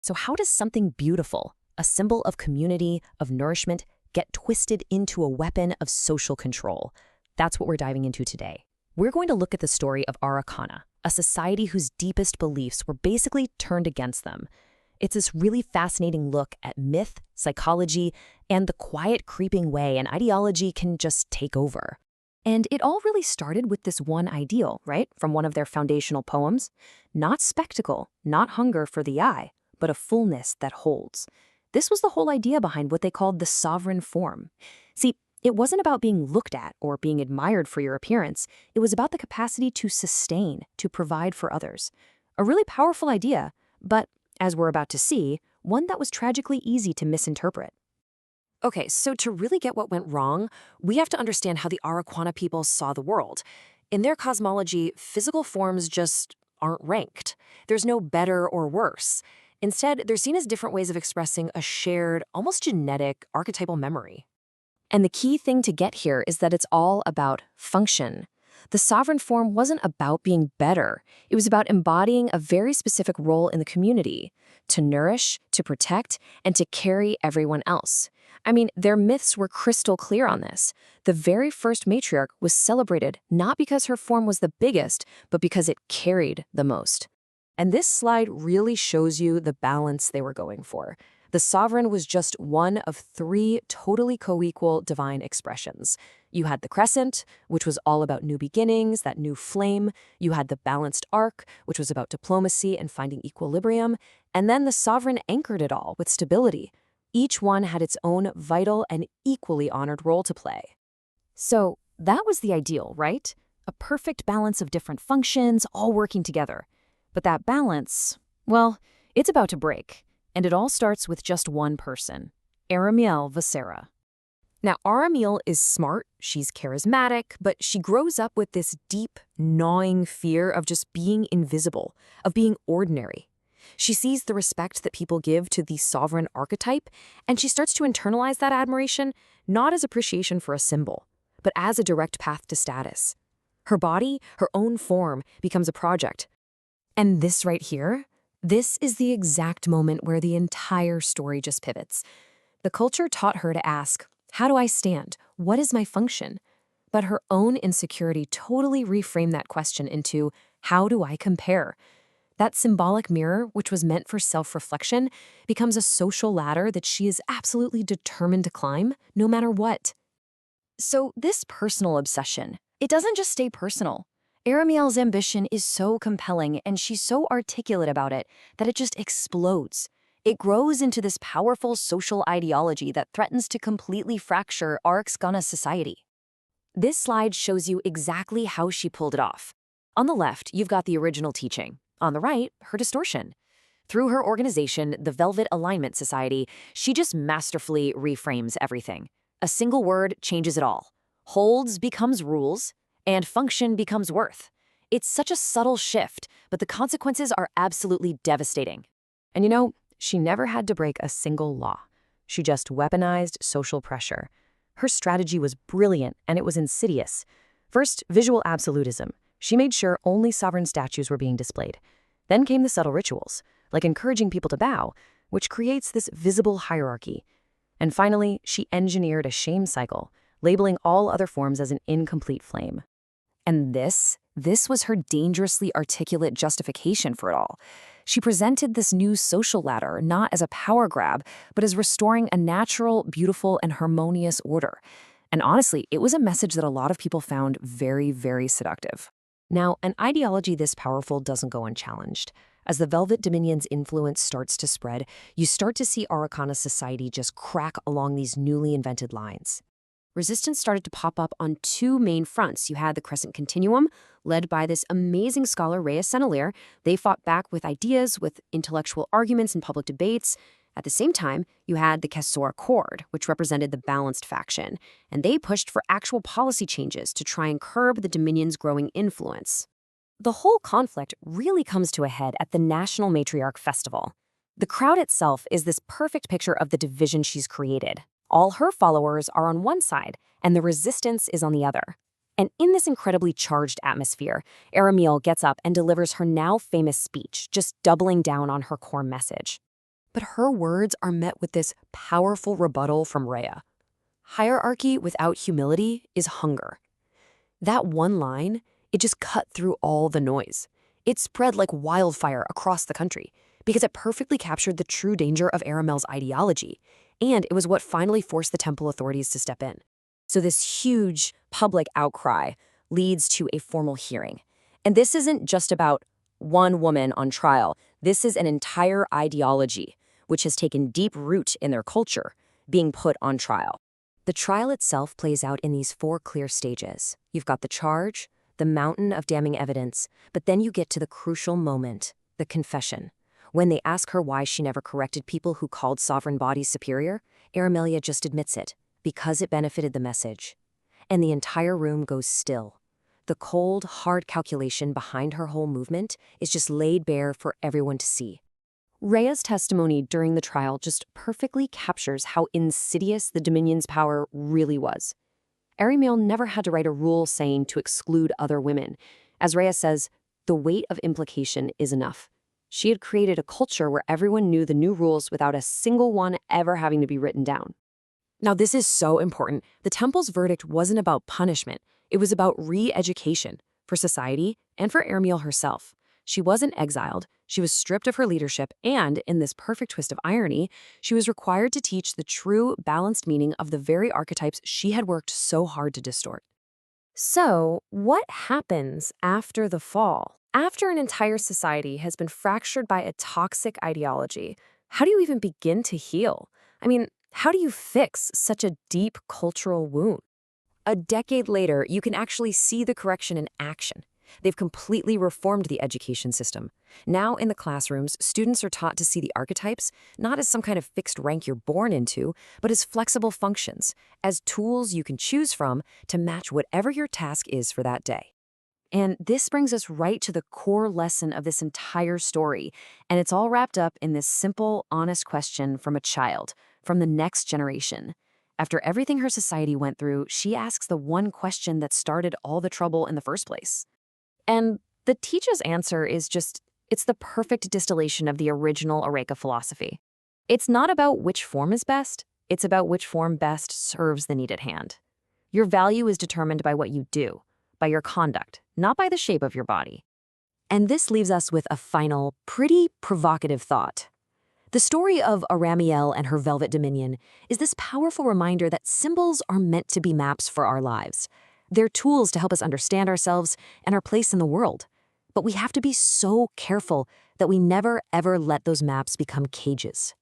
So how does something beautiful, a symbol of community, of nourishment, get twisted into a weapon of social control? That's what we're diving into today. We're going to look at the story of Arreqqana, a society whose deepest beliefs were basically turned against them. It's this really fascinating look at myth, psychology, and the quiet, creeping way an ideology can just take over. And it all really started with this one ideal, right? From one of their foundational poems. Not spectacle, not hunger for the eye, but a fullness that holds. This was the whole idea behind what they called the sovereign form. See, it wasn't about being looked at or being admired for your appearance. It was about the capacity to sustain, to provide for others. A really powerful idea, but, as we're about to see, one that was tragically easy to misinterpret. Okay, so to really get what went wrong, we have to understand how the Arreqqana people saw the world. In their cosmology, physical forms just aren't ranked. There's no better or worse. Instead, they're seen as different ways of expressing a shared, almost genetic, archetypal memory. And the key thing to get here is that it's all about function. The sovereign form wasn't about being better. It was about embodying a very specific role in the community, to nourish, to protect, and to carry everyone else. I mean, their myths were crystal clear on this. The very first matriarch was celebrated not because her form was the biggest, but because it carried the most. And this slide really shows you the balance they were going for. The sovereign was just one of three totally co-equal divine expressions. You had the crescent, which was all about new beginnings, that new flame. You had the balanced arc, which was about diplomacy and finding equilibrium. And then the sovereign anchored it all with stability. Each one had its own vital and equally honored role to play. So that was the ideal, right? A perfect balance of different functions, all working together. But that balance, well, it's about to break. And it all starts with just one person, Aramielle Vessara. Now, Aramielle is smart, she's charismatic, but she grows up with this deep, gnawing fear of just being invisible, of being ordinary. She sees the respect that people give to the sovereign archetype, and she starts to internalize that admiration not as appreciation for a symbol, but as a direct path to status. Her body, her own form, becomes a project. And this right here, this is the exact moment where the entire story just pivots. The culture taught her to ask, how do I stand? What is my function? But her own insecurity totally reframed that question into, how do I compare? That symbolic mirror, which was meant for self-reflection, becomes a social ladder that she is absolutely determined to climb, no matter what. So this personal obsession, it doesn't just stay personal. Aramielle's ambition is so compelling and she's so articulate about it that it just explodes. It grows into this powerful social ideology that threatens to completely fracture Arreqqana's society. This slide shows you exactly how she pulled it off. On the left, you've got the original teaching. On the right, her distortion. Through her organization, the Velvet Alignment Society, she just masterfully reframes everything. A single word changes it all. Holds becomes rules, and function becomes worth. It's such a subtle shift, but the consequences are absolutely devastating. And you know, she never had to break a single law. She just weaponized social pressure. Her strategy was brilliant, and it was insidious. First, visual absolutism. She made sure only sovereign statues were being displayed. Then came the subtle rituals, like encouraging people to bow, which creates this visible hierarchy. And finally, she engineered a shame cycle, labeling all other forms as an incomplete flame. And this was her dangerously articulate justification for it all. She presented this new social ladder not as a power grab, but as restoring a natural, beautiful, and harmonious order. And honestly, it was a message that a lot of people found very, very seductive. Now, an ideology this powerful doesn't go unchallenged. As the Velvet Dominion's influence starts to spread, you start to see Arreqqana's society just crack along these newly invented lines. Resistance started to pop up on two main fronts. You had the Crescent Continuum, led by this amazing scholar, Rhea Senelier. They fought back with ideas, with intellectual arguments and public debates. At the same time, you had the Kesor Accord, which represented the balanced faction, and they pushed for actual policy changes to try and curb the Dominion's growing influence. The whole conflict really comes to a head at the National Matriarch Festival. The crowd itself is this perfect picture of the division she's created. All her followers are on one side, and the resistance is on the other. And in this incredibly charged atmosphere, Aramielle gets up and delivers her now famous speech, just doubling down on her core message. But her words are met with this powerful rebuttal from Rhea. Hierarchy without humility is hunger. That one line, it just cut through all the noise. It spread like wildfire across the country because it perfectly captured the true danger of Aramelle's ideology, and it was what finally forced the temple authorities to step in. So this huge public outcry leads to a formal hearing. And this isn't just about one woman on trial. This is an entire ideology, which has taken deep root in their culture, being put on trial. The trial itself plays out in these 4 clear stages. You've got the charge, the mountain of damning evidence, but then you get to the crucial moment, the confession. When they ask her why she never corrected people who called sovereign bodies superior, Aramielle just admits it, because it benefited the message. And the entire room goes still. The cold, hard calculation behind her whole movement is just laid bare for everyone to see. Rhea's testimony during the trial just perfectly captures how insidious the Dominion's power really was. Aramielle never had to write a rule saying to exclude other women. As Rhea says, the weight of implication is enough. She had created a culture where everyone knew the new rules without a single one ever having to be written down. Now, this is so important. The temple's verdict wasn't about punishment. It was about re-education for society and for Aramielle herself. She wasn't exiled, she was stripped of her leadership, and, in this perfect twist of irony, she was required to teach the true, balanced meaning of the very archetypes she had worked so hard to distort. So, what happens after the fall? After an entire society has been fractured by a toxic ideology, how do you even begin to heal? I mean, how do you fix such a deep cultural wound? A decade later, you can actually see the correction in action. They've completely reformed the education system. Now, in the classrooms, students are taught to see the archetypes not as some kind of fixed rank you're born into, but as flexible functions, as tools you can choose from to match whatever your task is for that day. And this brings us right to the core lesson of this entire story, and it's all wrapped up in this simple, honest question from a child, from the next generation. After everything her society went through, she asks the one question that started all the trouble in the first place. And the teacher's answer is it's the perfect distillation of the original Arreqqa philosophy. It's not about which form is best, it's about which form best serves the need at hand. Your value is determined by what you do, by your conduct, not by the shape of your body. And this leaves us with a final, pretty provocative thought. The story of Aramielle and her Velvet Dominion is this powerful reminder that symbols are meant to be maps for our lives. They're tools to help us understand ourselves and our place in the world. But we have to be so careful that we never, ever let those maps become cages.